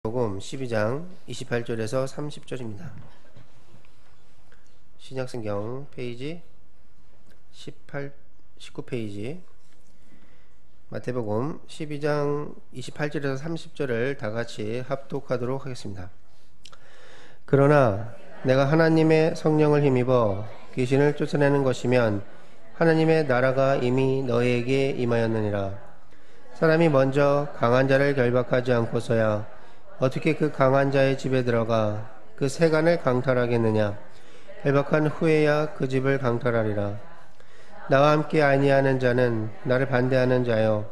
복음 12장 28절에서 30절입니다. 신약성경 페이지 19페이지 마태복음 12장 28절에서 30절을 다같이 합독하도록 하겠습니다. 그러나 내가 하나님의 성령을 힘입어 귀신을 쫓아내는 것이면 하나님의 나라가 이미 너희에게 임하였느니라. 사람이 먼저 강한 자를 결박하지 않고서야 어떻게 그 강한 자의 집에 들어가 그 세간을 강탈하겠느냐. 결박한 후에야 그 집을 강탈하리라. 나와 함께 아니하는 자는 나를 반대하는 자요,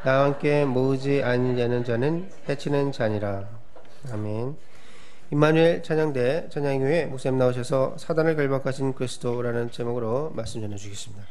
나와 함께 모으지 아니하는 자는 해치는 자니라. 아멘. 임마누엘 찬양대 찬양교회 목사님 나오셔서 사단을 결박하신 그리스도라는 제목으로 말씀 전해주겠습니다.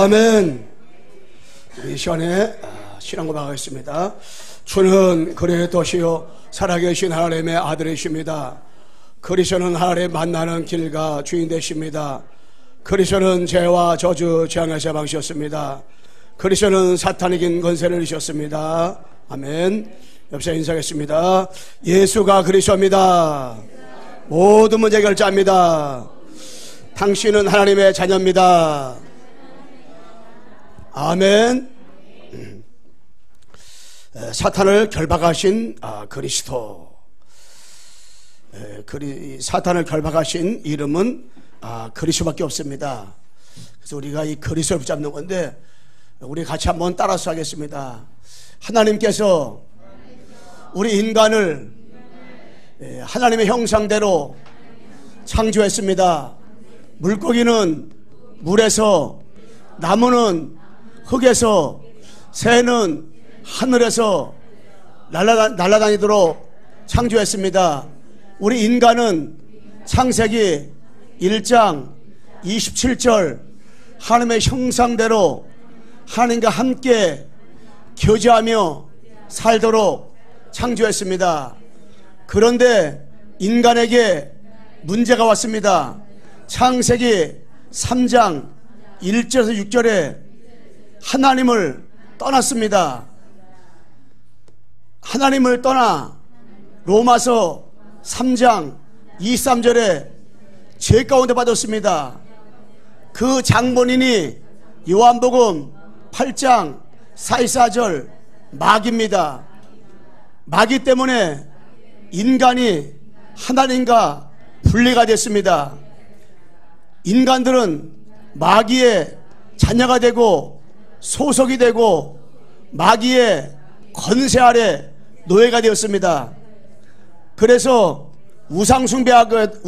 아멘. 우리 시간에 신앙 고백하겠습니다. 주는 그리스도시요 살아계신 하나님의 아들이십니다. 그리스도는 하나님 만나는 길과 주인 되십니다. 그리스도는 죄와 저주 재앙에서 방시였습니다. 그리스도는 사탄 이긴 권세를 이셨습니다. 아멘. 옆에 인사하겠습니다. 예수가 그리스도입니다. 모든 문제 결자입니다. 당신은 하나님의 자녀입니다. 아멘. 사탄을 결박하신 그리스도. 사탄을 결박하신 이름은 그리스도밖에 없습니다. 그래서 우리가 이 그리스도를 붙잡는 건데, 우리 같이 한번 따라서 하겠습니다. 하나님께서 우리 인간을 하나님의 형상대로 창조했습니다. 물고기는 물에서, 나무는 흙에서, 새는 하늘에서 날아다니도록 창조했습니다. 우리 인간은 창세기 1장 27절 하나님의 형상대로 하나님과 함께 교제하며 살도록 창조했습니다. 그런데 인간에게 문제가 왔습니다. 창세기 3장 1절에서 6절에 하나님을 떠났습니다. 하나님을 떠나 로마서 3장 23절에 죄 가운데 빠졌습니다. 그 장본인이 요한복음 8장 44절 마귀입니다. 마귀 때문에 인간이 하나님과 분리가 됐습니다. 인간들은 마귀의 자녀가 되고 소속이 되고 마귀의 권세 아래 노예가 되었습니다. 그래서 우상숭배하고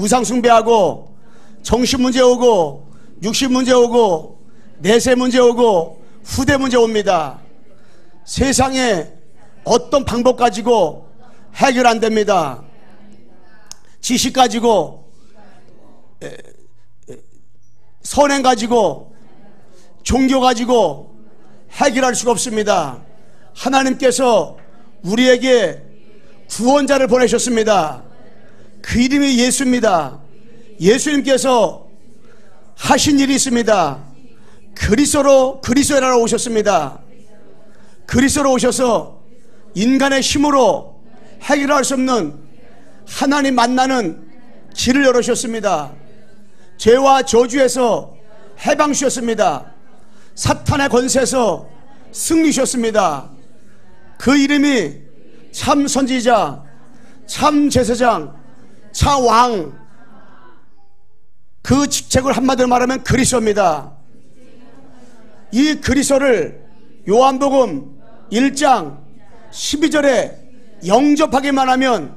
정신 문제 오고 육신 문제 오고 내세 문제 오고 후대 문제 옵니다. 세상에 어떤 방법 가지고 해결 안 됩니다. 지식 가지고 선행 가지고 종교 가지고 해결할 수가 없습니다. 하나님께서 우리에게 구원자를 보내셨습니다. 그 이름이 예수입니다. 예수님께서 하신 일이 있습니다. 그리스도로 나라 오셨습니다. 그리스도로 오셔서 인간의 힘으로 해결할 수 없는 하나님 만나는 길을 열어주셨습니다. 죄와 저주에서 해방 주셨습니다. 사탄의 권세에서 승리 주셨습니다. 그 이름이 참 선지자, 참 제사장, 참 왕, 그 직책을 한마디로 말하면 그리스도입니다. 이 그리스도를 요한복음 1장 12절에 영접하기만 하면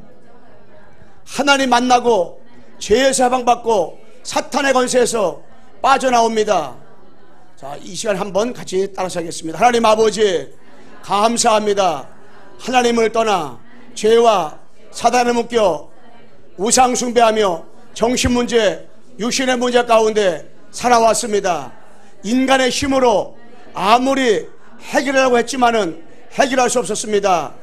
하나님 만나고 죄에서 해방받고 사탄의 권세에서 빠져나옵니다. 자, 이 시간 한번 같이 따라서 하겠습니다. 하나님 아버지 감사합니다. 하나님을 떠나 죄와 사단을 묶여 우상 숭배하며 정신문제, 육신의 문제 가운데 살아왔습니다. 인간의 힘으로 아무리 해결하려고 했지만은 해결할 수 없었습니다.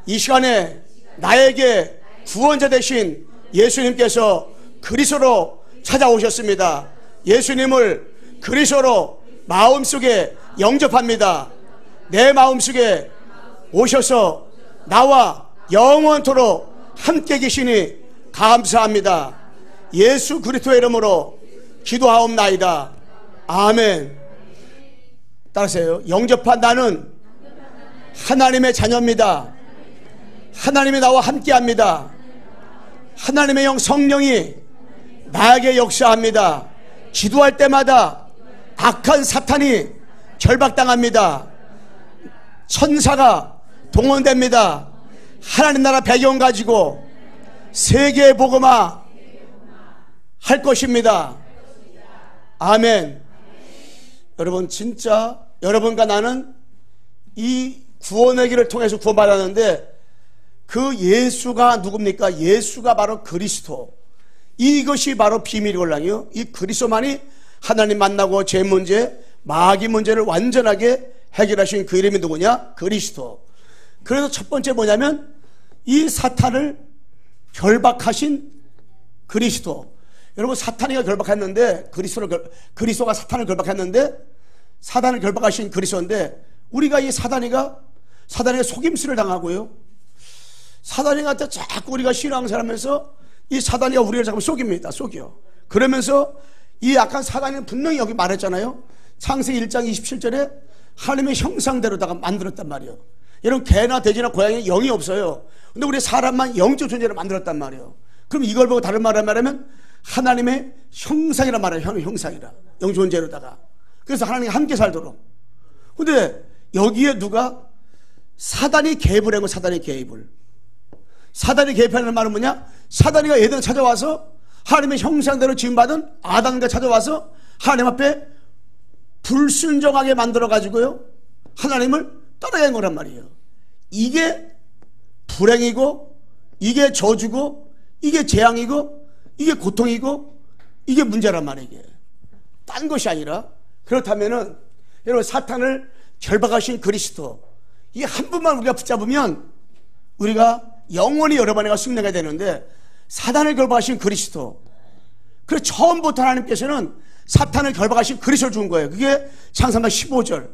이 시간에 나에게 구원자 되신 예수님께서 그리스도로 찾아오셨습니다. 예수님을 그리스도로 마음속에 영접합니다. 내 마음속에 오셔서 나와 영원토록 함께 계시니 감사합니다. 예수 그리스도의 이름으로 기도하옵나이다. 아멘. 따라하세요. 영접한 나는 하나님의 자녀입니다. 하나님이 나와 함께합니다. 하나님의 영 성령이 나에게 역사합니다. 기도할 때마다 악한 사탄이 결박당합니다. 천사가 동원됩니다. 하나님 나라 배경 가지고 세계 복음화 할 것입니다. 아멘. 여러분, 진짜 여러분과 나는 이 구원의 길을 통해서 구원받았는데 그 예수가 누굽니까? 예수가 바로 그리스도. 이것이 바로 비밀이걸랑요. 이 그리스도만이 하나님 만나고 죄 문제, 마귀 문제를 완전하게 해결하신 그 이름이 누구냐? 그리스도. 그래서 첫 번째 뭐냐면 이 사탄을 결박하신 그리스도. 여러분, 사탄이가 결박했는데 그리스도가 사탄을 결박했는데 사단을 결박하신 그리스도인데 우리가 이 사단이가 속임수를 당하고요. 사단이한테 자꾸 우리가 신앙생활하면서 이 사단이가 우리를 자꾸 속입니다. 속여. 그러면서 이 약한 사단이는 분명히 여기 말했잖아요. 창세기 1장 27절에 하나님의 형상대로다가 만들었단 말이에요. 여러분, 개나 돼지나 고양이는 영이 없어요. 근데 우리 사람만 영적 존재로 만들었단 말이에요. 그럼 이걸 보고 다른 말을 말하면 하나님의 형상이란 말이에요. 형상이라. 영 존재로다가. 그래서 하나님과 함께 살도록. 근데 여기에 누가 사단이 개입을 한 거. 사단이 개입을. 사단이 개입하는 말은 뭐냐? 사단이가 에덴 찾아와서 하나님의 형상대로 지음받은 아담과 찾아와서 하나님 앞에 불순종하게 만들어가지고요, 하나님을 떠나간 거란 말이에요. 이게 불행이고, 이게 저주고, 이게 재앙이고, 이게 고통이고, 이게 문제란 말이에요. 딴 것이 아니라. 그렇다면은 여러분, 사탄을 결박하신 그리스도, 이 한 분만 우리가 붙잡으면 우리가 영원히 여러 번에가 승리가 되는데, 사단을 결박하신 그리스도. 그래서 처음부터 하나님께서는 사탄을 결박하신 그리스도를 준 거예요. 그게 창세기 15절.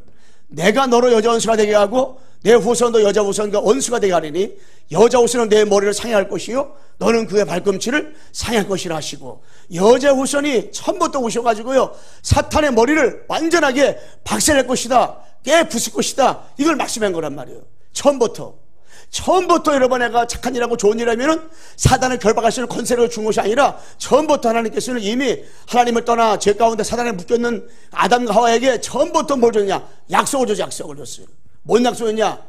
내가 너로 여자 원수가 되게 하고 내 후손도 여자 후손과 원수가 되게 하리니 여자 후손은 내 머리를 상해할 것이요 너는 그의 발꿈치를 상해할 것이라 하시고, 여자 후손이 처음부터 오셔가지고요 사탄의 머리를 완전하게 박살낼 것이다, 깨 부술 것이다, 이걸 말씀한 거란 말이에요. 처음부터 여러분 애가 착한 일하고 좋은 일하면은 사단을 결박하시는 권세를 준 것이 아니라 처음부터 하나님께서는 이미 하나님을 떠나 죄 가운데 사단에 묶였는 아담과 하와에게 처음부터 뭘 줬냐? 약속을 줬어요. 뭔 약속이었냐?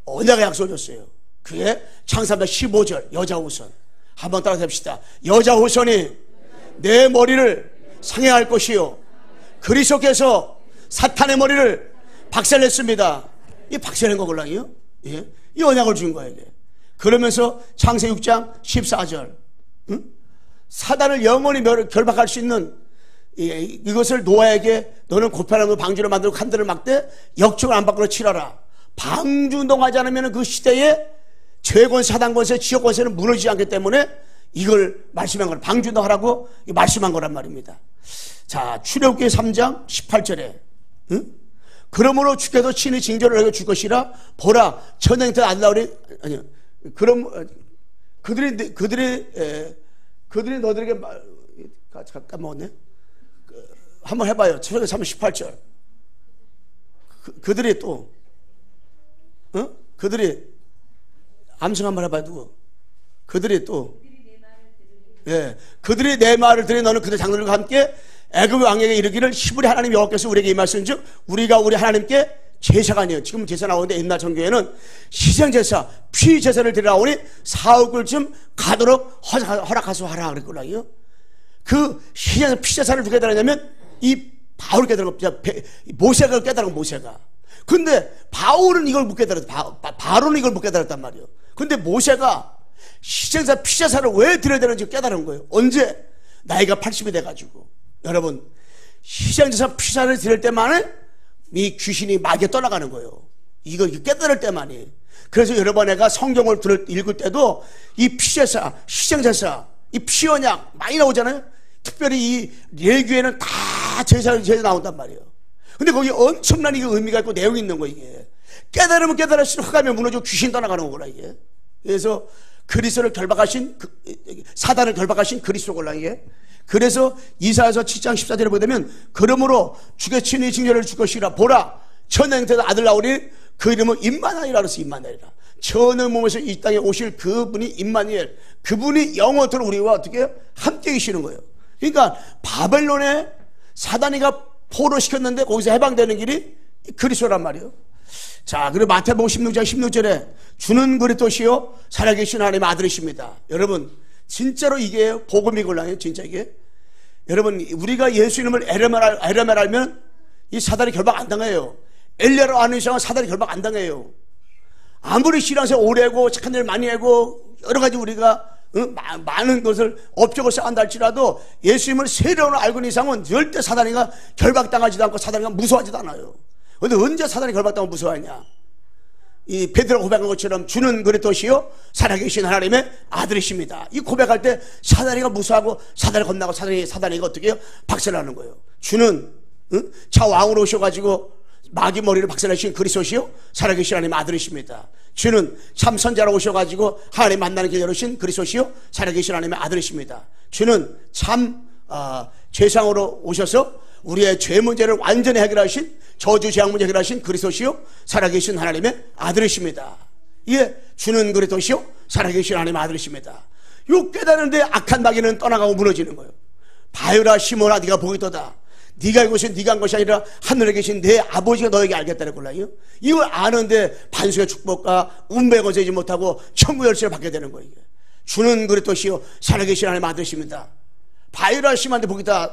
언약의 약속을 줬어요. 그게 창세기 15절 여자 후손. 한번 따라서 해봅시다. 여자 후손이 내 머리를 상해할 것이요 그리스도께서 사탄의 머리를 박살냈습니다. 이 박살낸 거걸랑이요? 예? 이 언약을 준 거예요. 그러면서 창세기 6장 14절 사단을 영원히 결박할 수 있는 이것을 노아에게 너는 고편함으로 방주를 만들고 칸들을 막되 역청을 안 밖으로 치러라. 방주운동하지 않으면 그 시대에 죄권 사단 권세 지역 권세는 무너지지 않기 때문에 이걸 말씀한 거라. 방주운동하라고 말씀한 거란 말입니다. 자, 출애굽기 3장 18절에 그러므로 주께서 친히 징조를 너에게 줄 것이라. 보라 천행태 아들나오리. 아니요. 그럼 그들이 너들에게 까먹었네. 한번 해봐요. 출애굽기 3장 18절. 그들이 또 그들이 암송 한번 해봐요. 누구? 그들이 또 그들이 내 말을 들으니 너는 그들 장로들과 함께 애굽 왕에게 이르기를 히브리 하나님 여호와께서 우리에게 임하신즉 우리가 우리 하나님께 제사가 아니에요. 지금 제사 나오는데 옛날 정교회는 희생제사, 피제사를 드리라오니 사흘쯤 가도록 허락하소 하라 그랬거든요. 그 희생 피제사를 누가 깨달았냐면 이 바울이 깨달은 거, 모세가 깨달은 거, 모세가. 근데 바울은 이걸 못 깨달았다. 바로는 이걸 못 깨달았단 말이에요. 근데 모세가 희생사 피제사를 왜 드려야 되는지 깨달은 거예요. 언제? 나이가 80이 돼가지고. 여러분, 희생제사 피제사를 드릴 때만에 이 귀신이 마귀에 떠나가는 거예요. 이거 깨달을 때만이. 그래서 여러분 내가 성경을 읽을 때도 이 피제사, 희생제사, 이 피언약 많이 나오잖아요. 특별히 이 레위기에는 다 제사 나온단 말이에요. 근데 거기 엄청난 이게 의미가 있고 내용이 있는 거예요. 이게 깨달으면 깨달을수록 흑암에 무너지고 귀신 떠나가는 거구나 이게. 그래서 그리스도를 결박하신 사단을 결박하신 그리스도구나 이게. 그래서 이사야서 7장 14절에 보게 되면 그러므로 주께 친히 징조를 줄 것이라. 보라 천행태도 아들 나오니 그 이름은 임마누엘이라 그랬어. 임마누엘이라. 천의 몸에서 이 땅에 오실 그분이 임마누엘. 그분이 영원토록 우리와 어떻게 함께 계시는 거예요. 그러니까 바벨론에 사단이가 포로시켰는데 거기서 해방되는 길이 그리스도란 말이에요. 자, 그리고 마태복음 16장 16절에 주는 그리스도시요 살아계신 하나님의 아들이십니다. 여러분 진짜로 이게 복음이걸랑요. 진짜 이게. 여러분 우리가 예수 이름을 에레멜 알면 이 사단이 결박 안 당해요. 엘리야를 아는 이상은 사단이 결박 안 당해요. 아무리 신앙생활 오래 하고 착한 일 많이 하고 여러 가지 우리가 많은 것을 업적을 쌓았다 할지라도 예수님을 세례로 알고 있는 이상은 절대 사단이가 결박당하지도 않고 사단이가 무서워하지도 않아요. 그런데 언제 사단이 결박당하면 무서워하냐? 이 베드로가 고백한 것처럼 주는 그리스도시요 살아계신 하나님의 아들이십니다. 이 고백할 때 사단이가 무서워하고 사단을 겁나고 사단이가 어떻게 해요? 박살나는 거예요. 주는 자 왕으로 오셔가지고 마귀 머리를 박살내신 그리스도시요 살아계신 하나님의 아들이십니다. 주는 참 선자로 오셔가지고 하나님 만나는 길 열으신 그리스도시요 살아계신 하나님의 아들이십니다. 주는 참 죄상으로 오셔서 우리의 죄 문제를 완전히 해결하신 저주 재앙 문제 해결하신 그리스도시요 살아계신 하나님의 아들이십니다. 이게 주는 그리스도시요 살아계신 하나님의 아들이십니다. 요 깨달는데 악한 마귀는 떠나가고 무너지는 거예요. 바요라 시몬아 네가 보이도다. 네가 이곳은 네가 한 것이 아니라 하늘에 계신 내 아버지가 너에게 알겠다는 걸라요. 이걸 아는데 반석의 축복과 운명에 거저지 못하고 천국 열쇠를 받게 되는 거예요. 주는 그리스도시요 살아계신 하나님의 아들이십니다. 바요라 시몬한테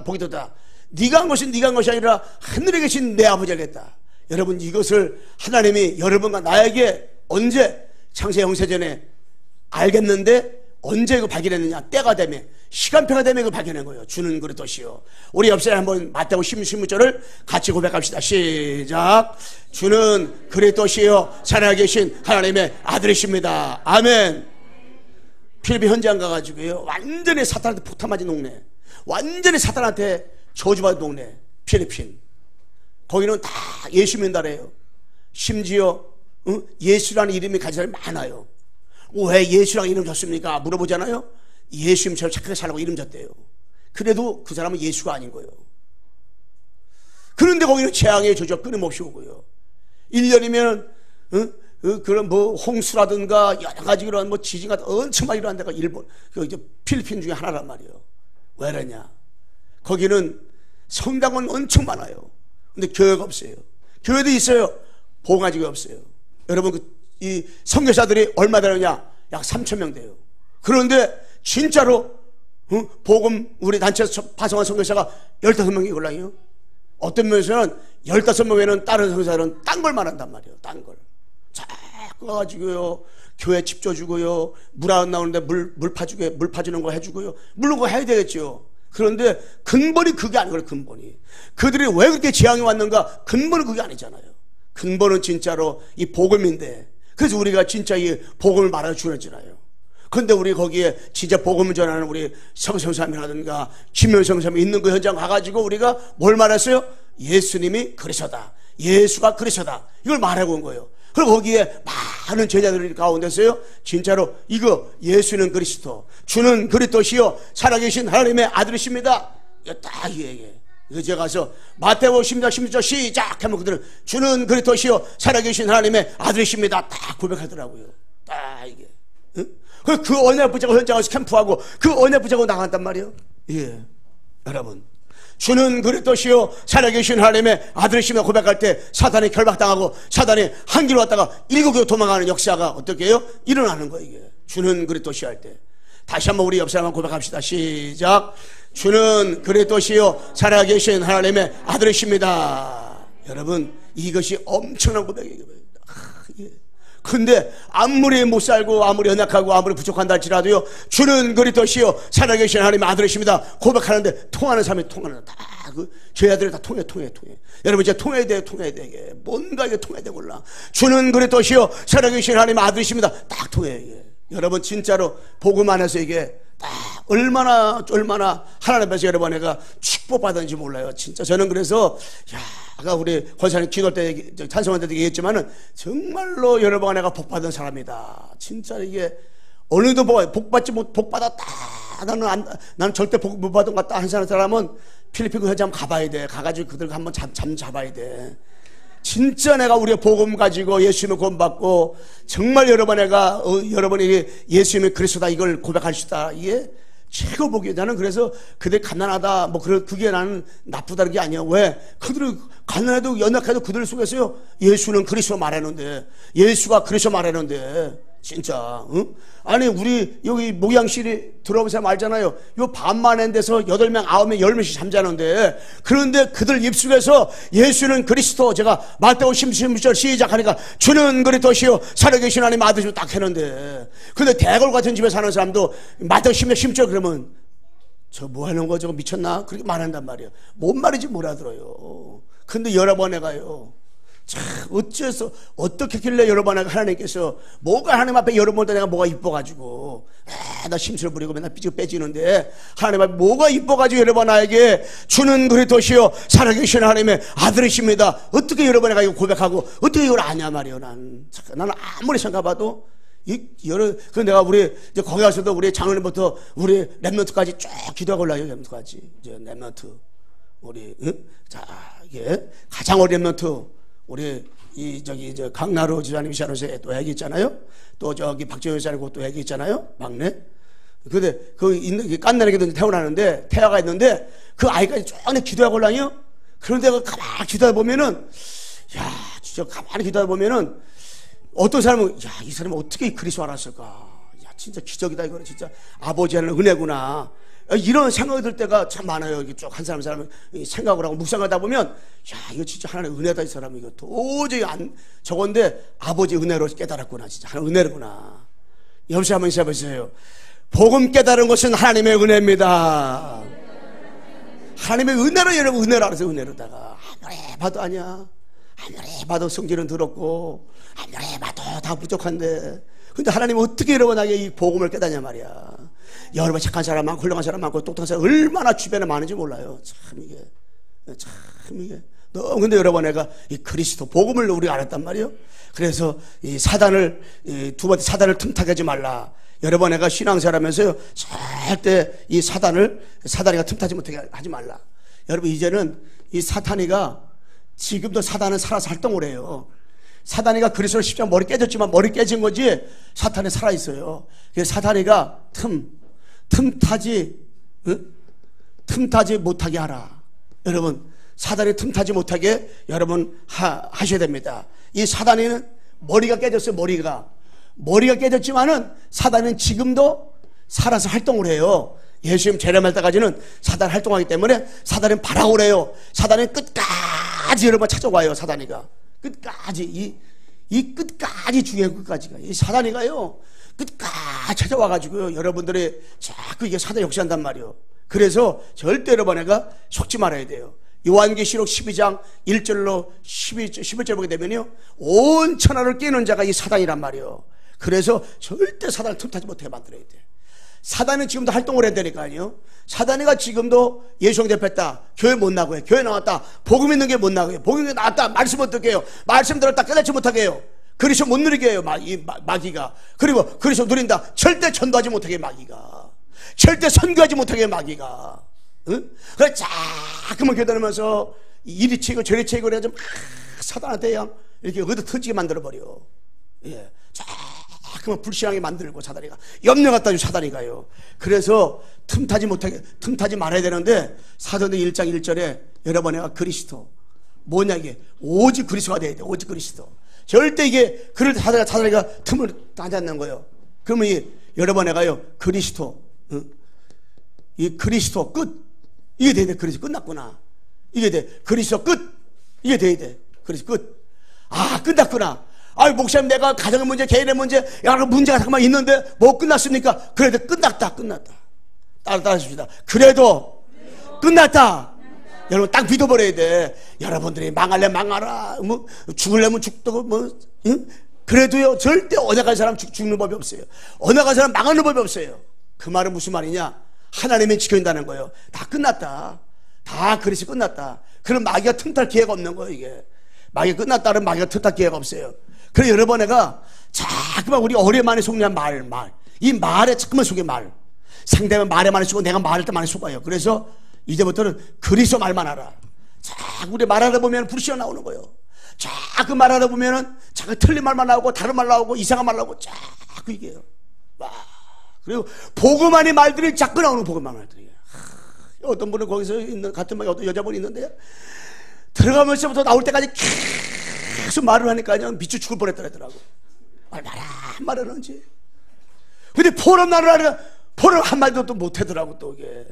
보이도다. 네가 한 것은 네가 한 것이 아니라 하늘에 계신 내 아버지가 알겠다. 여러분 이것을 하나님이 여러분과 나에게 언제 창세 영세전에 알겠는데 언제 이거 발견했느냐? 때가 되면 시간표가 되면 이걸 발견한 거예요. 주는 그리스도시요. 우리 옆사람 한번 마태복음 16절을 같이 고백합시다. 시작. 주는 그리스도시요 살아계신 하나님의 아들이십니다. 아멘. 필리핀 현장 가가지고요, 완전히 사탄한테 폭탄 맞은 동네, 완전히 사탄한테 저주받은 동네, 필리핀. 거기는 다 예수 믿는다래요. 심지어 예수라는 이름이 가진 사람이 많아요. 왜 예수라는 이름 줬습니까? 물어보잖아요. 예수님처럼 착하게 살라고 이름 줬대요. 그래도 그 사람은 예수가 아닌 거예요. 그런데 거기는 재앙의 저주가 끊임없이 오고요. 1년이면 그런 뭐 홍수라든가 여러 가지 그런 뭐 지진 같은 엄청 많이 일어난 데가 일본, 이제 필리핀 중에 하나란 말이에요. 왜 그러냐? 거기는 성당은 엄청 많아요. 근데 교회가 없어요. 교회도 있어요. 봉화지가 없어요. 여러분, 이 선교사들이 얼마 되느냐? 약 3,000명 돼요. 그런데 진짜로 복음 우리 단체에서 파송한 선교사가 15명이 올라요. 어떤 면에서는 15명 외에는 다른 선교사들은 딴 걸 말한단 말이에요. 딴 걸. 자꾸 가가지고요, 교회 집 줘주고요, 물 안 나오는데 물 파주는 거 해주고요. 물론 그거 해야 되겠죠. 그런데 근본이 그게 아니고요. 근본이 그들이 왜 그렇게 재앙이 왔는가? 근본은 그게 아니잖아요. 근본은 진짜로 이 복음인데, 그래서 우리가 진짜 이 복음을 말하는 주였잖아요. 근데 우리 거기에 진짜 복음을 전하는 우리 성성삼이라든가 김현성삼이 있는 그 현장 가가지고 우리가 뭘 말했어요? 예수님이 그리스도다, 예수가 그리스도다, 이걸 말하고 온 거예요. 그리고 거기에 많은 제자들이 가운데서요, 진짜로 이거 예수는 그리스도, 주는 그리스도시요 살아계신 하나님의 아들이십니다. 이거 딱 얘기해. 이거 제가 가서 마태복음 16절 시작 하면 그들은 주는 그리스도시요 살아계신 하나님의 아들이십니다 딱 고백하더라고요. 딱 이게. 응? 그 언약 붙잡고 현장에서 캠프하고 그 언약 붙잡고 나간단 말이에요. 예, 여러분, 주는 그리스도시요 살아계신 하나님의 아들이시며 고백할 때 사단이 결박당하고 사단이 한 길로 왔다가 7개로 도망가는 역사가 어떻게 해요? 일어나는 거예요. 이게 주는 그리스도시 할 때. 다시 한번 우리 옆 사람 고백합시다. 시작. 주는 그리스도시요 살아계신 하나님의 아들이십니다. 여러분, 이것이 엄청난 고백이에요. 근데 아무리 못 살고 아무리 연약하고 아무리 부족한다 할지라도요, 주는 그리스도시요 살아계신 하나님의 아들이십니다 고백하는데 통하는 사람이 통하는, 다 그 죄아들이 다 통해. 여러분, 이제 통해야 돼. 이게 뭔가 이게 통해야 돼. 몰라. 주는 그리스도시요 살아계신 하나님의 아들이십니다. 딱 통해. 이게 여러분, 진짜로 복음 안에서 이게 딱 얼마나 하나님 앞에서 여러분 내가 축복받았는지 몰라요. 진짜 저는 그래서 아까 우리 권사님 기도할 때 찬송할 때도 얘기했지만은 정말로 여러분 내가 복받은 사람이다. 진짜 이게 어느도 복받지 못, 복받았다. 나는 절대 복 못 받은 것 같다 하는 사람은 필리핀 현장 가봐야 돼. 가가지고 그들 한번 잠 잡아야 돼. 진짜 내가 우리의 복음 가지고 예수님을 구원받고 정말 여러분이 예수님의 그리스도다 이걸 고백할 수 있다. 이게 최고 복이에요. 나는 그래서 그들 가난하다 뭐 그게 나는 나쁘다는 게 아니야. 왜? 그들을 가난해도 연약해도 그들 속에서요 예수는 그리스도 말하는데, 예수가 그리스도 말하는데 진짜 응? 아니 우리 여기 목양실이 들어오면 사람 알잖아요. 요 반만한 데서 8명 9명 10명씩 잠자는데, 그런데 그들 입속에서 예수는 그리스도, 제가 마태복음 16절 시작하니까 주는 그리스도시요 살아계신 하나님 아들이시고 딱 했는데, 근데 대궐 같은 집에 사는 사람도 마태복음 16절 그러면 저 뭐 하는 거 저거 미쳤나? 그렇게 말한단 말이에요. 뭔 말인지 못 알아들어요. 근데 여러 번 해가요. 참 어째서 어떻게 길래 여러 번 하나님께서 뭐가 하나님 앞에 여러 번 내가 뭐가 이뻐가지고 나 심술 부리고 맨날 삐지고 빼지는데 하나님 앞에 뭐가 이뻐가지고 여러 번 나에게 주는 그리스도시요 살아계신 하나님의 아들이십니다. 어떻게 여러 번 내가 이거 고백하고 어떻게 이걸 아냐 말이에요. 나는 아무리 생각해봐도 그 내가 우리 이제 거기 가서도 우리 장로님부터 우리 랩런트까지 쭉 기도하고 올라요. 랩런트까지 이제 랩런트 우리 자 이게 가장 어린 랩런트 우리 저 강나루 지사님 시아노스에 또 애기 있잖아요. 또 저기 박정현 지사님 또 애기 있잖아요. 막내. 근데 깐나리게도 태어나는데 태아가 있는데 그 아이까지 쭉 기도하고 올라요. 그런데 그 가만히 기도해 보면은 진짜 가만히 기도해 보면은 어떤 사람은 이 사람이 어떻게 그리스도 알았을까? 진짜 기적이다 이거는. 진짜 아버지 하는 은혜구나. 이런 생각이 들 때가 참 많아요. 이게 쭉 한 사람 생각을 하고 묵상하다 보면 이거 진짜 하나님의 은혜다. 이 사람 이거 도저히 저건데 아버지 은혜로 깨달았구나. 진짜 하나님 은혜구나. 여보세요, 한번 인사해보세요. 복음 깨달은 것은 하나님의 은혜입니다. 하나님의 은혜로 여러분 은혜로 알아서 은혜로다가 아무리 봐도 아니야. 아무리 봐도 성질은 더럽고 아무리 봐도 다 부족한데 근데 하나님은 어떻게 여러분에게 이 복음을 깨닫냐 말이야. 여러분 착한 사람 많고 훌륭한 사람 많고 똑똑한 사람 얼마나 주변에 많은지 몰라요. 참 이게 너무. 근데 여러분 내가 이 그리스도 복음을 우리가 알았단 말이에요. 그래서 이 사단을 두 번째 사단을 틈타게 하지 말라. 여러분 내가 신앙생활하면서요 절대 이 사단이가 틈타지 못하게 하지 말라. 여러분 이제는 이 사탄이가 지금도 사단은 살아서 활동을 해요. 사단이가 그리스도 십자가 머리 깨졌지만 머리 깨진 거지 사탄이 살아있어요. 그래서 사단이가 틈타지 못하게 하라. 여러분 사단이 틈타지 못하게 여러분 하셔야 됩니다. 이 사단이는 머리가 깨졌어요. 머리가 깨졌지만은 사단은 지금도 살아서 활동을 해요. 예수님 재림할 때까지는 사단 활동하기 때문에 사단은 발악을 해요. 사단은 끝까지 여러분 찾아와요. 사단이가 끝까지 이 끝까지 중요한 끝까지가 이 사단이가요 끝까지 찾아와가지고요 여러분들이 자꾸 이게 사단이 역시한단 말이에요. 그래서 절대 여러분에가 속지 말아야 돼요. 요한계시록 12장 1절로 11절 보게 되면요 온 천하를 깨는 자가 이 사단이란 말이에요. 그래서 절대 사단을 틈타지 못하게 만들어야 돼. 사단은 지금도 활동을 해야 되니까요. 사단이가 지금도 예수 대표했다. 교회 못 나고요. 교회 나왔다. 복음 있는 게 못 나고요. 복음 있는 게 나왔다. 말씀 어떻게 해요? 말씀 들었다. 깨닫지 못하게 해요. 그리스도 못 누리게 해요. 마귀가. 그리고 그리스도 누린다. 절대 전도하지 못하게 마귀가. 절대 선교하지 못하게 마귀가. 응? 그래 자꾸만 교단하면서 이리 치고 저리 치고 그래가지고 사단한테 그냥 이렇게 어디 터지게 만들어버려. 예. 자꾸만 불신하게 만들고 사단이가 염려 갖다 주 사단이가요. 그래서 틈타지 말아야 되는데 사도행전 1장 1절에 여러분 내가 그리스도 뭐냐 이게 오직 그리스도가 돼야 돼. 오직 그리스도. 절대 이게 그럴 때 사단이가 틈을 따지 않는 거예요. 그러면 여러분 내가요 그리스도 이 그리스도 끝 이게 돼야 돼. 그리스도 끝났구나. 이게 돼. 그리스도 끝 이게 돼야 돼. 그리스도 끝. 아 끝났구나. 아유 목사님 내가 가정의 문제 개인의 문제 여러 문제가 잠깐만 있는데 뭐 끝났습니까? 그래도 끝났다. 따라하십시다. 그래도 끝났다. 여러분 딱 믿어버려야 돼. 여러분들이 망할래 망하라 뭐 죽을래면 죽고 뭐 응? 그래도요 절대 언약한 사람 죽는 법이 없어요. 언약한 사람 망하는 법이 없어요. 그 말은 무슨 말이냐? 하나님이 지켜준다는 거예요. 다 끝났다. 다 그릇이 끝났다. 그럼 마귀가 틈탈 기회가 없는 거예요. 이게 마귀가 끝났다는 마귀가 틈탈 기회가 없어요. 그래 여러분 내가 자꾸만 우리 어뢰 많이 속는 말 이 말에 자꾸만 속여 말 상대방 말에 많이 속고 내가 말할 때 많이 속아요. 그래서 이제부터는 그리스도 말만 하라. 자꾸 우리 말하다 보면 불신이 나오는 거예요. 자꾸 말하다 보면은 자꾸 틀린 말만 나오고 다른 말 나오고 이상한 말 나오고 자꾸 이게요. 와. 그리고 복음만의 말들이 자꾸 나오는 복음만의 말들이에요. 어떤 분은 거기서 있는 같은 말 어떤 여자분이 있는데요. 들어가면서부터 나올 때까지 계속 말을 하니까요 미쳐 죽을 뻔했더라고. 말을 하는지. 근데 포럼 말을 하니까 포럼 한 마디도 또 못하더라고 또 이게.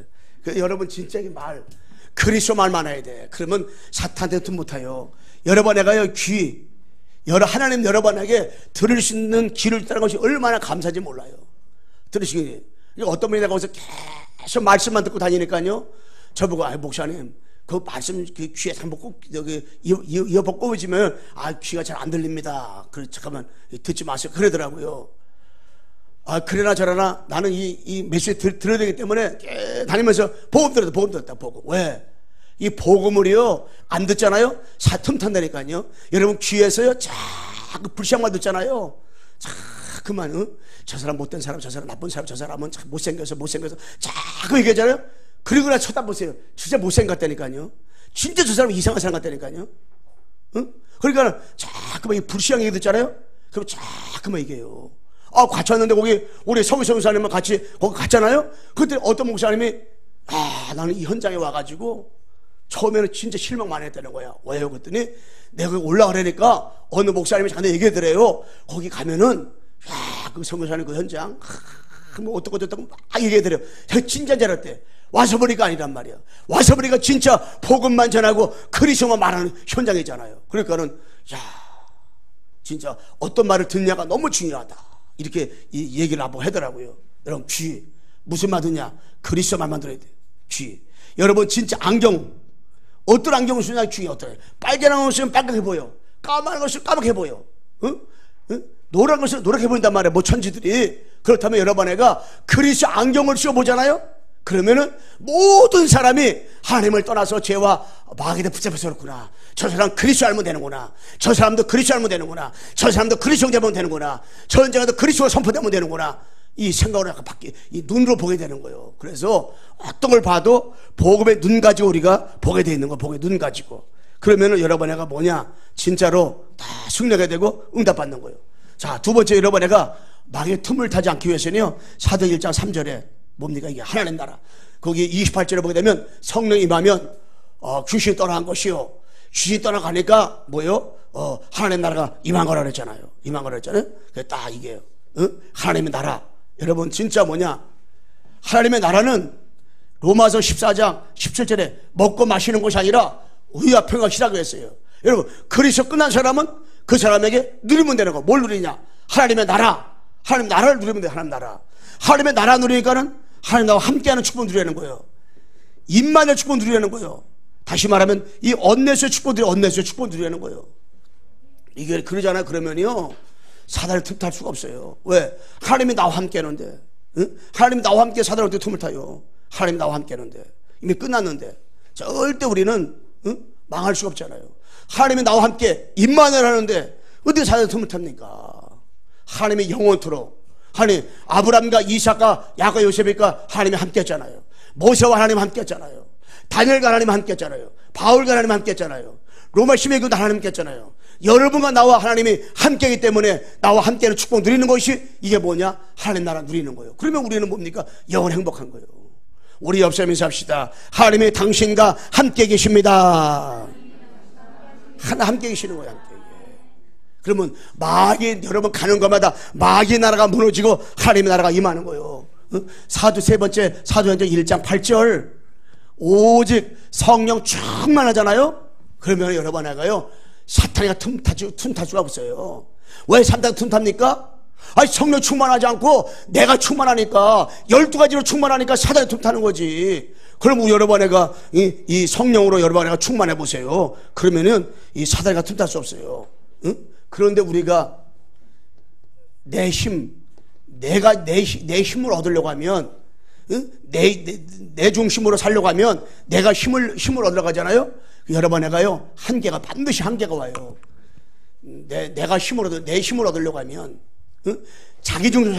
그래서 여러분 진짜 이 말 그리스도 말만 해야 돼. 그러면 사탄한테 틈 못해요. 여러분 내가요 하나님 여러분에게 들을 수 있는 귀를 있다는 것이 얼마나 감사한지 몰라요. 들으시기. 어떤 분이 내가 거기서 계속 말씀만 듣고 다니니까요 저보고 목사님 그 말씀 그 귀에 한번 꼭 여기 이어폰 꽂으면 귀가 잘 안 들립니다. 그래 잠깐만 듣지 마세요. 그러더라고요. 그러나 저러나 나는 이 메시지 들어야 되기 때문에 다니면서 복음 들었다 복음. 왜? 이 복음을요 안 듣잖아요. 틈 탄다니까요. 여러분 귀에서요 자꾸 불쌍만 듣잖아요. 자꾸만 저 사람 못된 사람, 저 사람 나쁜 사람, 저 사람은 참 못생겨서 자꾸 얘기하잖아요. 그리고 나 쳐다보세요. 진짜 못생겼다니까요. 진짜 저 사람 이상한 사람 같다니까요. 응? 그러니까 자꾸만 이 불쌍한 얘기 듣잖아요. 그럼 자꾸만 얘기해요. 같이 왔는데 거기 우리 서기성 목사님만 같이 거기 갔잖아요. 그때 어떤 목사님이 나는 이 현장에 와가지고 처음에는 진짜 실망 많이 했다는 거야. 왜요? 그랬더니 내가 거기 올라가려니까 어느 목사님이 저한테 얘기하더래요. 거기 가면은 그 선교사님 그 현장 뭐 어떻고 막 얘기하더래요. 진짜 잘했대. 와서 보니까 아니란 말이야. 와서 보니까 진짜 복음만 전하고 그리스도만 말하는 현장이잖아요. 그러니까는 진짜 어떤 말을 듣냐가 너무 중요하다. 이렇게 이 얘기를 한번 하더라고요. 여러분 귀 무슨 말 듣냐? 그리스도 말만 들어야 돼. 귀. 여러분 진짜 안경 어떤 안경을 쓰냐 귀가 어떠해? 빨간 안경을 쓰면 빨갛게 보여. 까만 안경을 쓰면 까맣게 보여. 응? 노란 것을 노랗게 보인단 말이에요. 뭐 천지들이. 그렇다면 여러분 애가 그리스도 안경을 씌워보잖아요. 그러면은 모든 사람이 하나님을 떠나서 죄와 마귀에 붙잡혀서 그렇구나. 저 사람 그리스도 알면 되는구나. 저 사람도 그리스도 알면 되는구나. 저 사람도 그리스도 되면 되는구나. 저 현장에도 그리스도가 선포되면 되는구나. 이 생각으로 약간 이 눈으로 보게 되는 거예요. 그래서 어떤 걸 봐도 복음의 눈 가지고 우리가 보게 돼 있는 거, 복음의 눈 가지고. 그러면은 여러분 애가 뭐냐? 진짜로 다 승리하게 되고 응답받는 거예요. 자, 두 번째 여러분 애가 마귀의 틈을 타지 않기 위해서는요, 사도행 1장 3절에 뭡니까? 이게 하나님 나라. 거기 28절에 보게 되면 성령이 임하면 귀신이 떠나간 것이요. 귀신이 떠나가니까 뭐요? 하나님 나라가 임한 거라 그랬잖아요. 임한 거라 그랬잖아요. 그게 딱 이게요. 하나님의 나라. 여러분 진짜 뭐냐? 하나님의 나라는 로마서 14장 17절에 먹고 마시는 것이 아니라 의와 평화가 시라고 했어요. 여러분 그리스도 끝난 사람은 그 사람에게 누리면 되는 거. 뭘 누리냐? 하나님의 나라. 하나님 나라를 누리면 돼. 하나님 나라. 하나님의 나라 누리니까는 하나님 나와 함께하는 축복을 누리는 거예요. 임만의 축복을 누리는 거예요. 다시 말하면 이 언네스의 축복들이 언네스의 축복을 누리는 거예요. 이게 그러잖아요. 그러면요 사단을 틈탈 수가 없어요. 왜? 하나님이 나와 함께 하는데. 응? 하나님이 나와 함께 사단을 어떻게 틈을 타요? 하나님이 나와 함께 하는데. 이미 끝났는데. 절대 우리는 망할 수가 없잖아요. 하나님이 나와 함께 임만을 하는데 어떻게 사단을 틈을 탑니까? 하나님이 영원토록. 하나님 아브람과 이삭과 야곱과 요셉과 하나님이 함께 했잖아요. 모세와 하나님 함께 했잖아요. 다니엘과 하나님 함께 했잖아요. 바울과 하나님 함께 했잖아요. 로마 12교도 하나님 함께 했잖아요. 여러분과 나와 하나님이 함께이기 때문에 나와 함께하는 축복 누리는 것이 이게 뭐냐? 하나님 나라 누리는 거예요. 그러면 우리는 뭡니까? 영원 행복한 거예요. 우리 옆사람 인사합시다. 하나님이 당신과 함께 계십니다. 함께 계시는 거예요. 함께. 그러면 마귀 여러분 가는 것마다 마귀 나라가 무너지고 하나님의 나라가 임하는 거예요. 사도 세 번째 사도행전 1장 8절 오직 성령 충만하잖아요. 그러면 여러분 내가요 사탄이가 틈탈 수가 없어요. 왜 사탄이 틈탑니까? 아니 성령 충만하지 않고 내가 충만하니까 12가지로 충만하니까 사탄이 틈타는 거지. 그럼 우리 여러분 애가 이 성령으로 여러분 애가 충만해 보세요. 그러면은 이 사탄이가 틈탈 수 없어요. 응? 그런데 우리가 내 힘을 얻으려고 하면, 응? 내 중심으로 살려고 하면 내가 힘을 얻으려고 하잖아요. 여러분 애가요 한계가 반드시 한계가 와요. 내 힘을 얻으려고 하면, 응? 자기 중심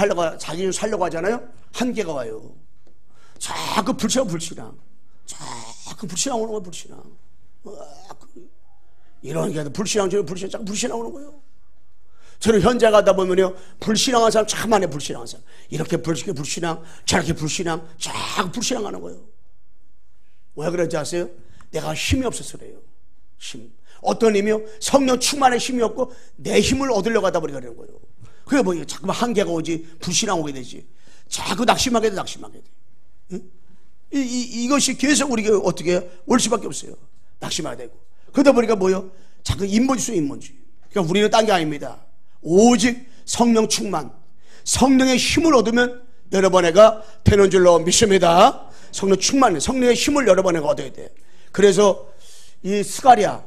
살려고 하잖아요. 한계가 와요. 자꾸 불신앙 자꾸 불신앙 오는 거예요. 불신앙. 이런 게 불신앙 자꾸 불신앙 오는 거예요. 저는 현장 가다 보면요 불신앙한 사람 참 많아요. 불신앙한 사람 이렇게 불신앙 저렇게 불신앙 자꾸 불신앙하는 거예요. 왜 그런지 아세요? 내가 힘이 없어서 그래요. 힘. 어떤 힘이요? 성령 충만의 힘이 없고 내 힘을 얻으려고 하다 보니까 그러는 거예요. 그게 뭐예요? 자꾸만 한계가 오지 불신앙 오게 되지. 자꾸 낙심하게 돼. 응? 이것이 계속 우리가 어떻게 해요? 올 수밖에 없어요. 낙심하게 되고. 그러다 보니까 뭐요? 자꾸 인본주의. 그러니까 우리는 딴 게 아닙니다. 오직 성령 충만, 성령의 힘을 얻으면 여러분 애가 되는 줄로 믿습니다. 성령 충만, 성령의 힘을 여러분 애가 얻어야 돼. 그래서 이 스가랴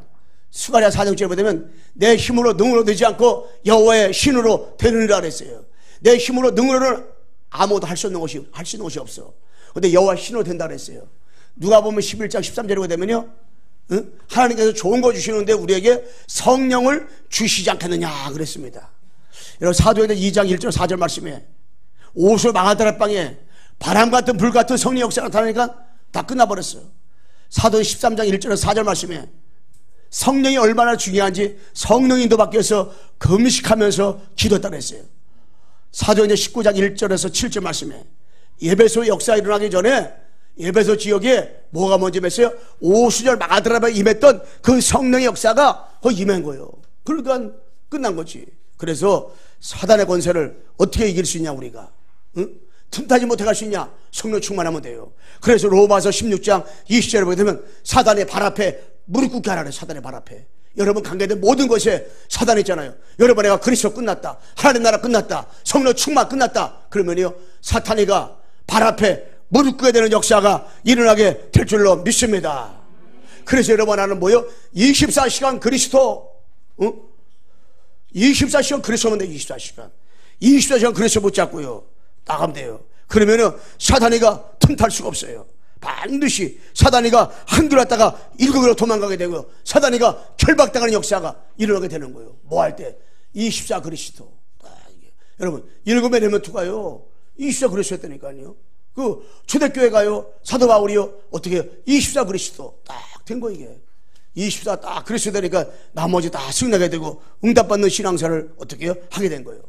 4장절에 보면 내 힘으로 능으로 되지 않고 여호와의 신으로 되느니라 그랬어요. 내 힘으로 능으로는 아무도 할 수 있는 것이 없어. 근데 여호와 신으로 된다 그랬어요. 누가 보면 11장 13절에 되면요. 응? 하나님께서 좋은 거 주시는데 우리에게 성령을 주시지 않겠느냐 그랬습니다. 여러분 사도행전 2장 1절 4절 말씀에 오수 마가다라 방에 바람 같은 불 같은 성령 역사가 나타나니까 다 끝나버렸어요. 사도행전 13장 1절에서 4절 말씀에 성령이 얼마나 중요한지 성령 인도 밖에서 금식하면서 기도했다 그랬어요. 사도행전 19장 1절에서 7절 말씀에 에베소 역사 일어나기 전에 에베소 지역에 뭐가 먼저 임했어요? 오수절 마가다라방에 임했던 그 성령의 역사가 거기 임한 거예요. 그러니까 끝난 거지. 그래서 사단의 권세를 어떻게 이길 수 있냐 우리가? 응? 틈타지 못해 갈 수 있냐? 성령 충만하면 돼요. 그래서 로마서 16장 20절에 보게 되면 사단의 발 앞에 무릎 꿇게 하라래. 사단의 발 앞에. 여러분 관계된 모든 것에 사단이 있잖아요. 여러분 내가 그리스도 끝났다. 하나님 나라 끝났다. 성령 충만 끝났다. 그러면요 사탄이가 발 앞에 무릎 꿇게 되는 역사가 일어나게 될 줄로 믿습니다. 그래서 여러분 나는 뭐요? 24시간 그리스도 24시간 그리스도만 돼. 24시간 그리스도 붙잡고요 나가면 돼요. 그러면은 사단이가 틈탈 수가 없어요. 반드시 사단이가 한둘 왔다가 일곱으로 도망가게 되고요, 사단이가 결박당하는 역사가 일어나게 되는 거예요. 뭐 할 때? 24 그리스도. 여러분, 일곱에 레몬트가요 24 그리스도 했다니까요. 그 초대교회 가요, 사도 바울이요, 어떻게 24 그리스도 딱 된 거. 이게 24 딱 그리스도 되니까 나머지 다 승리하게 되고 응답받는 신앙생활을 어떻게 해요? 하게 된 거예요.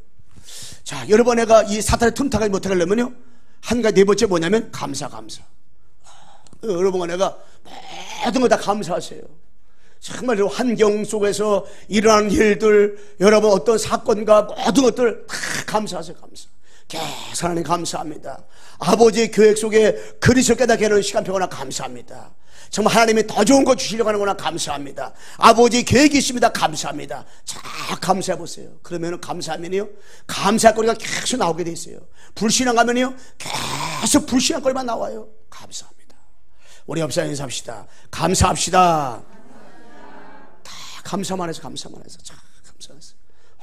자, 여러분, 내가 이 사탄의 틈타기 못하게 하려면요, 한 가지 네 번째 뭐냐면 감사. 여러분과 내가 모든 거 다 감사하세요. 정말 환경 속에서 일어나는 일들, 여러분 어떤 사건과 모든 것들 다 감사하세요. 계속 하나님 감사합니다. 아버지의 계획 속에 그리스도 깨닫게 하는 시간표구나 감사합니다. 정말 하나님이 더 좋은 거 주시려고 하는구나 감사합니다. 아버지의 계획이 있습니다. 감사합니다. 자, 감사해 보세요. 그러면 감사하면요, 감사할 거리가 계속 나오게 돼 있어요. 불신앙 가면요, 계속 불신앙 거리만 나와요. 감사합니다. 우리 옆사람 인사합시다. 감사합시다. 다 감사만 해서 자, 감사해서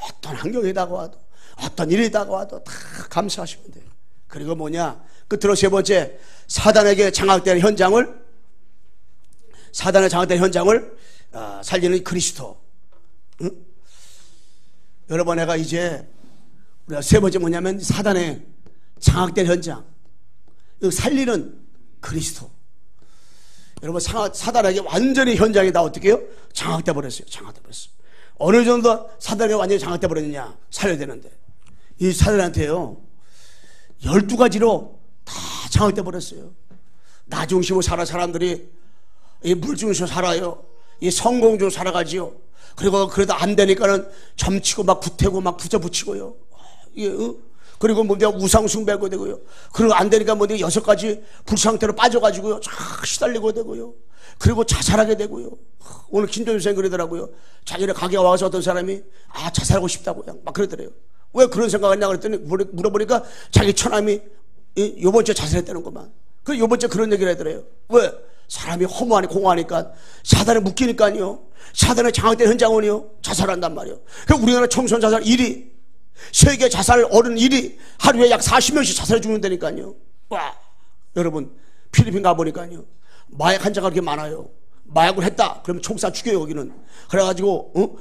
어떤 환경이 다가와도, 어떤 일이 다가와도 다 감사하시면 돼요. 그리고 뭐냐, 끝으로 세 번째, 사단의 장악되는 현장을 살리는 그리스도. 응? 여러분, 내가 이제 우리가 세 번째 뭐냐면 사단의 장악된 현장, 살리는 그리스도. 여러분, 사단에게 완전히 현장이 다 어떻게 해요? 장악돼 버렸어요. 어느 정도 사단이 완전히 장악돼 버렸느냐? 살려야 되는데 이 사단한테요 12가지로 다 장악돼 버렸어요. 나 중심으로 살아 사람들이, 이 물 중심으로 살아요. 이 성공 중으로 살아가지요. 그리고 그래도 안 되니까는 점치고 막 구태고 막 붙여붙이고요. 그리고 뭐 우상 숭배하고 되고요. 그리고 안 되니까 뭐 6가지 불상태로 빠져가지고요, 쫙 시달리고 되고요. 그리고 자살하게 되고요. 오늘 김종일 선생님 그러더라고요. 자기네 가게에 와서 어떤 사람이 자살하고 싶다고요. 막 그러더래요. 왜 그런 생각을 하냐 그랬더니 물어보니까 자기 처남이 요번 주에 자살했다는구만. 그 요번 주에 그런 얘기를 하더래요. 왜? 사람이 허무하니 공허하니까, 사단에 묶이니까요, 사단에 장악된 현장은요 자살한단 말이에요. 그러니까 우리나라 청소년 자살 1위, 세계 자살 어른 1위, 하루에 약 40명씩 자살해 죽는다니까요. 와, 여러분, 필리핀 가보니까요, 마약 환자가 그렇게 많아요. 마약을 했다 그러면 총쏴 죽여요. 거기는 그래가지고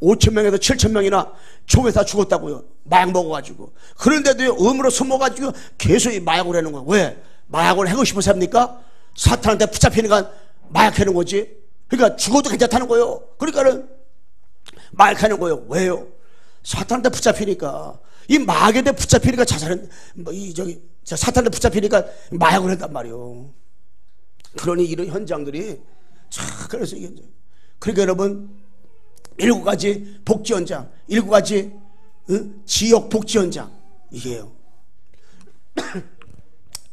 5,000명에서 7,000명이나 총에 다 죽었다고요. 마약 먹어가지고. 그런데도 음으로 숨어가지고 계속 이 마약을 하는 거예요. 왜? 마약을 하고 싶어서 합니까? 사탄한테 붙잡히니까 마약하는 거지. 그러니까 죽어도 괜찮다는 거예요. 그러니까는 마약하는 거예요. 왜요? 사탄한테 붙잡히니까, 이 마약에 붙잡히니까 사탄한테 붙잡히니까 마약을 했단 말이에요. 그러니 이런 현장들이 참, 그래서 이게, 그러니까 여러분, 7가지 복지 현장, 7가지 지역 복지 현장, 이게요.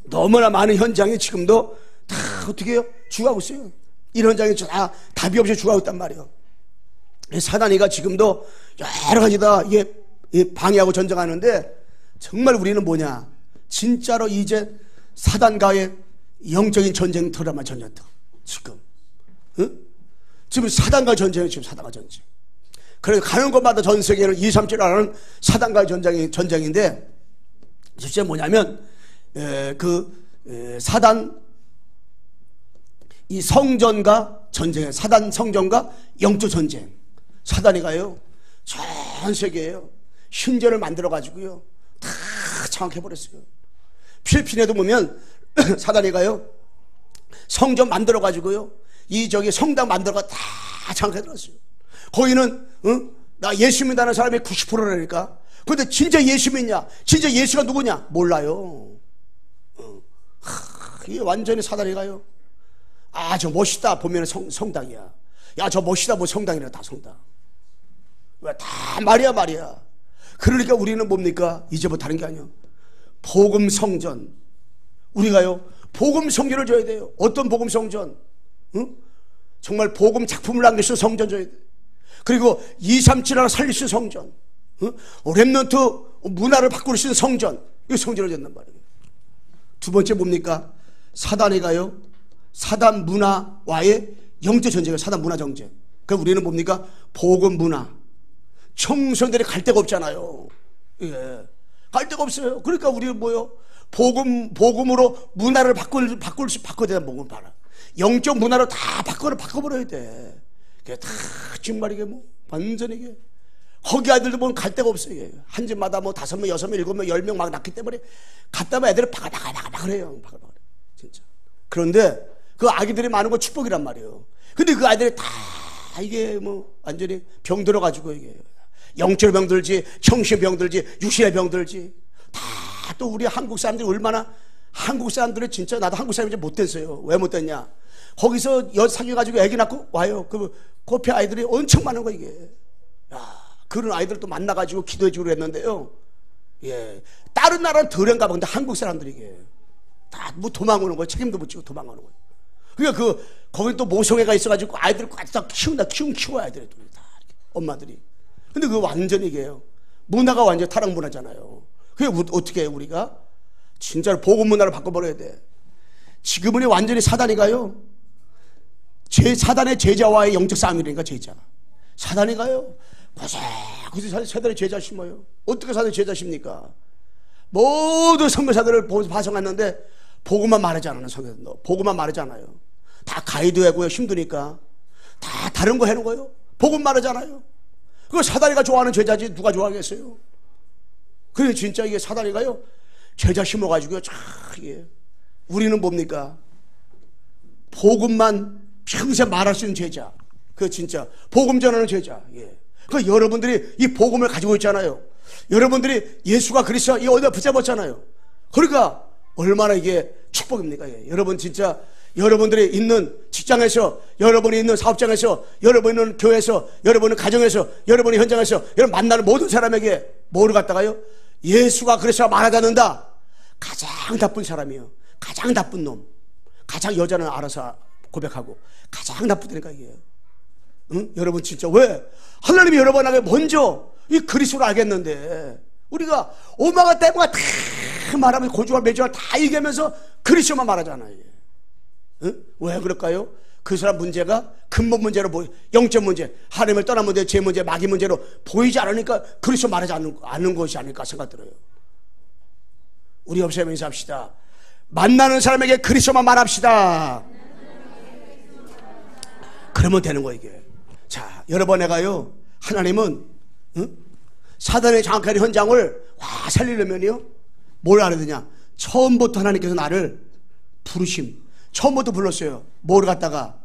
너무나 많은 현장이 지금도 다 어떻게 해요? 죽어가고 있어요. 이런 현장이 다 답이 없이 죽어가고 있단 말이에요. 사단이가 지금도 여러 가지 다 방해하고 전쟁하는데, 정말 우리는 뭐냐? 진짜로 이제 사단과의 영적인 전쟁 드라마 전쟁터. 지금 사단과 전쟁이에요. 지금 사단과 전쟁. 그래서 가는 곳마다 전 세계를 2, 3주를 하는 사단과의 전쟁인데, 실제 뭐냐면, 사단, 이 성전과 전쟁, 사단 성전과 영적 전쟁. 사단이가요, 전 세계에요, 신전을 만들어가지고요, 다 장악해버렸어요. 필리핀에도 보면, 사단이가요, 성전 만들어가지고요, 성당 만들어가 다 장악해들었어요. 거기는, 나 예수 믿는 사람이 90%라니까. 근데 진짜 예수 믿냐? 진짜 예수가 누구냐? 몰라요. 이게 완전히 사단이가요, 저 멋있다 보면 성당이야. 야, 저 멋있다 뭐 성당이라 다 성당. 왜? 다 말이야. 그러니까 우리는 뭡니까? 이제부터 다른 게 아니야. 복음 성전. 우리가요, 복음 성전을 줘야 돼요. 어떤 복음 성전? 정말 복음 작품을 남길 수 있는 성전 줘야 돼. 그리고 237 살릴 수 있는 성전. 렘넌트 문화를 바꿀 수 있는 성전. 이 성전을 줬단 말이에요. 두 번째 뭡니까? 사단이가요, 사단 문화와의 영적 전쟁이에요. 사단 문화 전쟁. 그러니까 우리는 뭡니까? 복음 문화, 청소년들이 갈 데가 없잖아요. 예. 갈 데가 없어요. 그러니까 우리는 뭐요? 복음으로 문화를 바꿔야 되는 복음을 봐라. 영적 문화로 다 바꿔버려야 돼. 그게 다 정말 이게 뭐 완전히 이게 거기 아이들도 보면 갈 데가 없어요. 이게. 한 집마다 뭐 5명, 6명, 7명, 10명 막 낳기 때문에 갔다 면 애들을 바가바가바가해요. 진짜. 그런데 그 아기들이 많은 건 축복이란 말이에요. 근데 그 아이들이 다 이게 뭐 완전히 병들어가지고 이게 영적 병들지, 정신 병들지, 육신의 병들지. 다 또 우리 한국 사람들이 얼마나 한국 사람들이 진짜 나도 한국 사람이 못 됐어요. 왜 못 됐냐? 거기서 사귀어가지고 애기 낳고 와요. 그 코피 아이들이 엄청 많은 거 이게. 야, 그런 아이들 또 만나가지고 기도해주고 그랬는데요. 예, 다른 나라는 덜한가 봐. 근데 한국 사람들이 이게 다 뭐 도망오는 거예요. 책임도 못 지고 도망오는 거예요. 그러니까 거기 또 모성애가 있어가지고 아이들을 다 키워 아이들이 다 이렇게, 엄마들이. 근데 그 완전히 이게요. 문화가 완전 타락 문화잖아요. 그게 어떻게 해요, 우리가? 진짜로 복음 문화를 바꿔버려야 돼. 지금은 완전히 사단이가요. 사단의 제자와의 영적 싸움이니까 제자. 사단이가요. 고생 사단의 제자 심어요. 어떻게 사단의 제자 심니까? 모든 선교사들을 파송했는데 복음만 말하지 않아요. 선교사들 복음만 말하지 않아요. 다 가이드하고요. 힘드니까 다 다른 거 해놓은 거예요. 복음 말하지 않아요. 그거 사단이가 좋아하는 제자지 누가 좋아하겠어요? 그래 진짜 이게 사단이가요. 제자 심어가지고요. 이게 우리는 뭡니까? 복음만 평생 말할 수 있는 제자. 그 진짜 복음 전하는 제자. 예. 그 여러분들이 이 복음을 가지고 있잖아요. 여러분들이 예수가 그리스도 이 어디다 붙잡았잖아요. 그러니까 얼마나 이게 축복입니까? 예. 여러분 진짜 여러분들이 있는 직장에서, 여러분이 있는 사업장에서, 여러분이 있는 교회에서, 여러분이 가정에서, 여러분이 현장에서, 여러분 만나는 모든 사람에게 뭐를 갖다가요? 예수가 그리스도가 말하지 않는다. 가장 나쁜 사람이에요. 가장 나쁜 놈. 가장 여자는 알아서 고백하고 가장 나쁘다니까 이게. 응? 여러분 진짜 왜? 하나님이 여러분에게 먼저 이 그리스도를 알겠는데 우리가 오마가 때마가 다 말하면 고주와 매주와 다 얘기하면서 그리스도만 말하잖아요. 응? 왜 그럴까요? 그 사람 문제가 근본 문제로 영적 문제, 하나님을 떠난 문제, 제 문제, 마귀 문제로 보이지 않으니까 그리스도 말하지 않는 것이 아닐까 생각 들어요. 우리 없애면 인사합시다. 만나는 사람에게 그리스도만 말합시다. 그러면 되는 거예요 이게. 자, 여러분 내가요 하나님은 사단의 장악하는 현장을 살리려면요 뭘 알아야 되냐? 처음부터 하나님께서 나를 부르심, 처음부터 불렀어요. 뭐를 갖다가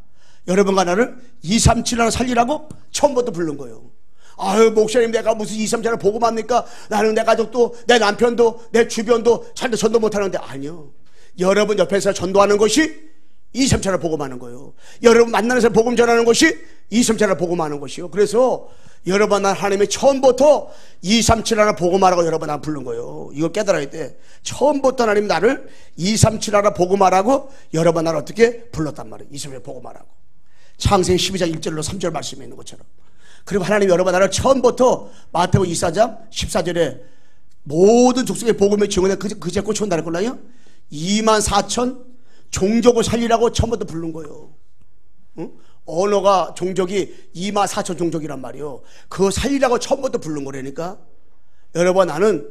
여러분과 나를 237 하나 살리라고 처음부터 부른 거예요. 아유 목사님 내가 무슨 237을 보고 맙니까? 나는 내 가족도 내 남편도 내 주변도 잘도 전도 못하는데. 아니요, 여러분 옆에서 전도하는 것이 237을 보고 마는 거예요. 여러분 만나는 사람 복음 전하는 것이 237을 보고 마는 것이요. 그래서 여러분 난 하나님이 처음부터 237 하나 보고 말하고 여러분 나 부른 거예요. 이거 깨달아야 돼. 처음부터 하나님 나를 237 하나 보고 말하고 여러분 나를 어떻게 불렀단 말이에요. 237 보고 말하고. 창세기 12장 1절로 3절 말씀에 있는 것처럼. 그리고 하나님 여러분 나를 처음부터 마태복음 24장 14절에 모든 족속의 복음의 증언에 그제 꽂혀온다는 걸라요. 24,000 종족을 살리라고 처음부터 부른 거예요. 응? 언어가 종족이 24,000 종족이란 말이에요. 그거 살리라고 처음부터 부른 거라니까. 여러분 나는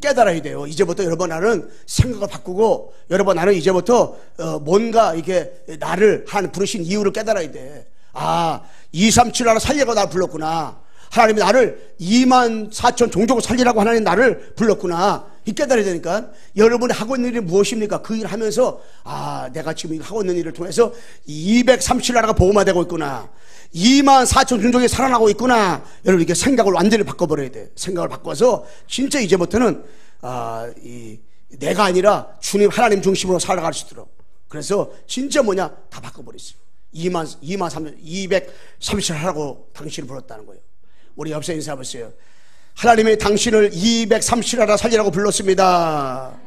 깨달아야 돼요. 이제부터 여러분 나는 생각을 바꾸고 여러분 나는 이제부터 뭔가 이게 나를 부르신 이유를 깨달아야 돼. 아, 237 하나 살리라고 나를 불렀구나. 하나님이 나를 24,000 종족을 살리라고 하나님 나를 불렀구나. 이 깨달아야 되니까. 여러분이 하고 있는 일이 무엇입니까? 그 일을 하면서 아 내가 지금 하고 있는 일을 통해서 237 나라가 복음화되고 있구나. 24,000 종족이 살아나고 있구나. 여러분 이렇게 생각을 완전히 바꿔버려야 돼. 생각을 바꿔서 진짜 이제부터는 내가 아니라 주님 하나님 중심으로 살아갈 수 있도록. 그래서 진짜 뭐냐 다 바꿔버렸어요. 237 하라고 당신을 불렀다는 거예요. 우리 옆에 인사해보세요. 하나님이 당신을 237 하나 살리라고 불렀습니다.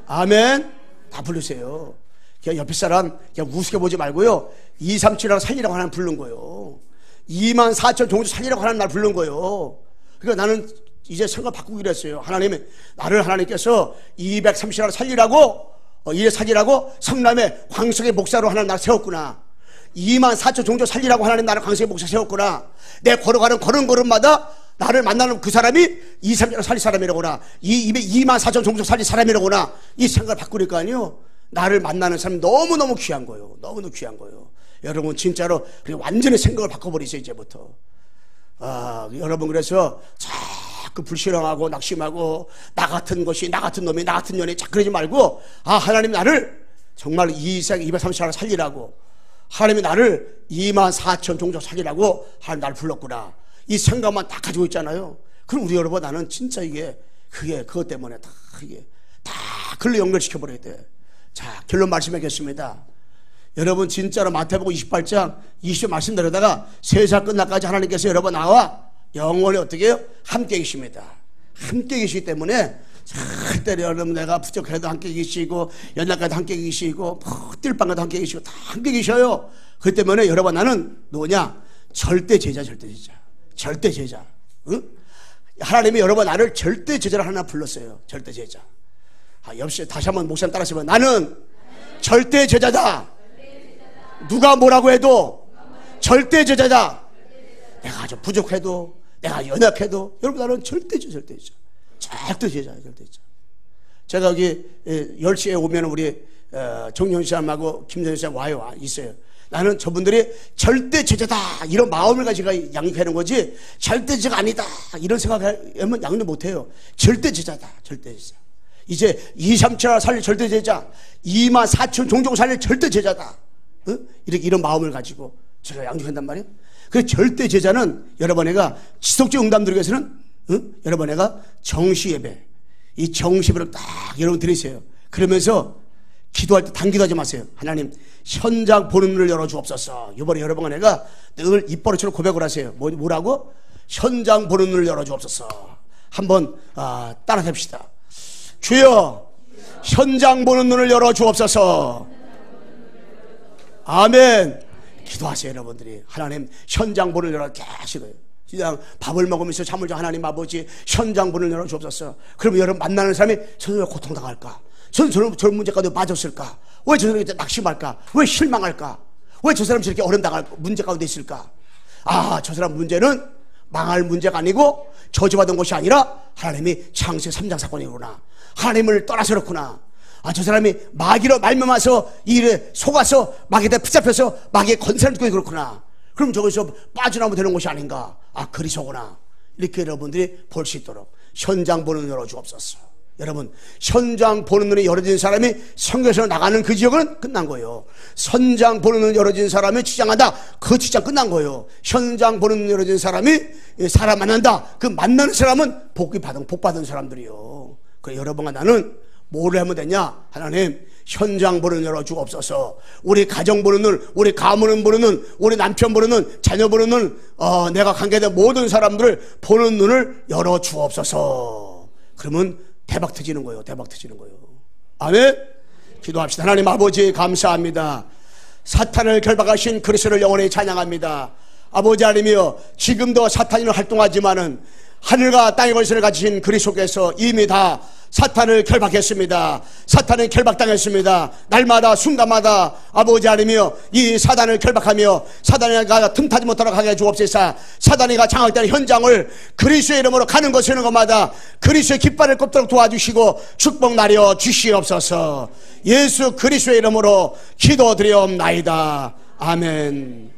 아멘. 다 부르세요. 그냥 옆에 사람 그냥 우습게 보지 말고요. 237 하나 살리라고 하나님 부른 거예요. 24,000 종족 살리라고 하나님 날 부른 거예요. 그러니까 나는 이제 생각 바꾸기로 했어요. 하나님이 나를 하나님께서 230 하나 살리라고 이래 살리라고 성남의 광석의 목사로 하나님 날 세웠구나. 2만 4천 종족 살리라고 하나님 나를 강성의 목사 세웠구나. 내 걸어가는 걸음걸음마다 나를 만나는 그 사람이 2, 3년 살릴 사람이라구나. 이 입에 2만 4천 종족 살릴 사람이라구나. 이 생각을 바꾸니까요, 나를 만나는 사람이 너무너무 귀한 거예요. 너무너무 귀한 거예요. 여러분 진짜로 완전히 생각을 바꿔버리세요. 이제부터. 여러분 그래서 자꾸 불신앙하고 낙심하고 나 같은 것이, 나 같은 놈이, 나 같은 년이 자꾸 그러지 말고, 하나님 나를 정말 이 세상 230을 살리라고, 하나님이 나를 2만 4천 종족 살리라고 하나님 나를 불렀구나. 이 생각만 딱 가지고 있잖아요. 그럼 우리 여러분, 나는 진짜 그것 때문에 다 글로 연결시켜버려야 돼. 자, 결론 말씀하겠습니다. 여러분 진짜로 마태복음 28장 20절 말씀 들으다가 세상 끝날까지 하나님께서 여러분 나와 영원히 어떻게 해요? 함께 계십니다. 함께 계시기 때문에 절대로 여러분 내가 부족해도 함께 계시고 연락까지 함께 계시고 뜰방까지 함께 계시고 다 함께 계셔요. 그렇기 때문에 여러분 나는 누구냐? 절대 제자. 절대 제자. 응? 하나님이 여러분 나를 절대 제자로 하나 불렀어요. 절대 제자. 역시 다시 한번 목사님 따라하시면, 나는 절대 제자다. 누가 뭐라고 해도 절대 제자다. 내가 아주 부족해도, 내가 연약해도 여러분 나는 절대 제자. 절대 제자예요. 제가 여기 10시에 오면 우리 정영 사람하고 김정현 사람 와요. 있어요. 나는 저분들이 절대 제자다 이런 마음을 가지고 양육하는 거지, 절대 제자가 아니다 이런 생각하면 양육 못해요. 절대 제자다. 절대 제자. 이제 2, 3천 살릴 절대 제자, 2만 4천 종족 살릴 절대 제자다. 이렇게 이런 마음을 가지고 제가 양육한단 말이에요. 그 절대 제자는 여러분 애가 지속적 응답 드리기 위해서는 여러분 애가 정시 예배, 이 정시 예배를 딱 여러분 드리세요. 그러면서 기도할 때 단기도하지 마세요. 하나님 현장 보는 눈을 열어주옵소서. 이번에 여러분 애가 늘 입버릇처럼 고백을 하세요. 뭐라고? 현장 보는 눈을 열어주옵소서. 한번 따라 해봅시다. 주여, 현장 보는 눈을 열어주옵소서. 아멘. 기도하세요. 여러분들이 하나님 현장 보는 눈을 열어주시고요. 그냥 밥을 먹으면서 잠을 자, 하나님 아버지 현장 보는 눈을 열어주옵소서. 그러면 여러분 만나는 사람이 저는 왜 고통당할까? 저는 저런 문제 가운데 빠졌을까? 왜 저 사람이 낙심할까? 왜 실망할까? 왜 저 사람이 저렇게 어려움당할 문제 가운데 있을까? 저 사람 문제는 망할 문제가 아니고 저주받은 것이 아니라 하나님이 창세 3장 사건이구나. 하나님을 떠나서 그렇구나. 저 사람이 마귀로 말미암아서 이 일에 속아서 마귀한테 붙잡혀서 마귀의 권세를 두고 그렇구나. 그럼 저기서 빠져나오면 되는 것이 아닌가. 그리서구나. 이렇게 여러분들이 볼 수 있도록 현장 보는 눈을 열어주옵소서. 여러분 현장 보는 눈이 열어진 사람이 성경에서 나가는 그 지역은 끝난 거예요. 현장 보는 눈이 열어진 사람이 취장한다, 그 취장 끝난 거예요. 현장 보는 눈이 열어진 사람이 사람 만난다, 그 만나는 사람은 복 받은 사람들이요. 그래 여러분과 나는 뭐를 하면 되냐? 하나님 현장 보는 눈 열어주옵소서. 우리 가정 보는 눈, 우리 가문 보는 눈, 우리 남편 보는 눈, 자녀 보는 눈, 내가 관계된 모든 사람들을 보는 눈을 열어주옵소서. 그러면 대박 터지는 거예요. 아멘. 기도합시다. 하나님 아버지 감사합니다. 사탄을 결박하신 그리스도를 영원히 찬양합니다. 아버지 하나님이여, 지금도 사탄이 활동하지만은 하늘과 땅의 권세를 가지신 그리스도께서 이미 다 사탄을 결박했습니다. 사탄은 결박당했습니다. 날마다 순간마다 아버지 하나님이여, 이 사단을 결박하며 사단이가 틈타지 못하도록 하게 주옵소서. 사단이가 장악되는 현장을 그리스도의 이름으로 가는 것이는 것마다 그리스도의 깃발을 꼽도록 도와주시고 축복 나려 주시옵소서. 예수 그리스도의 이름으로 기도드리옵나이다. 아멘.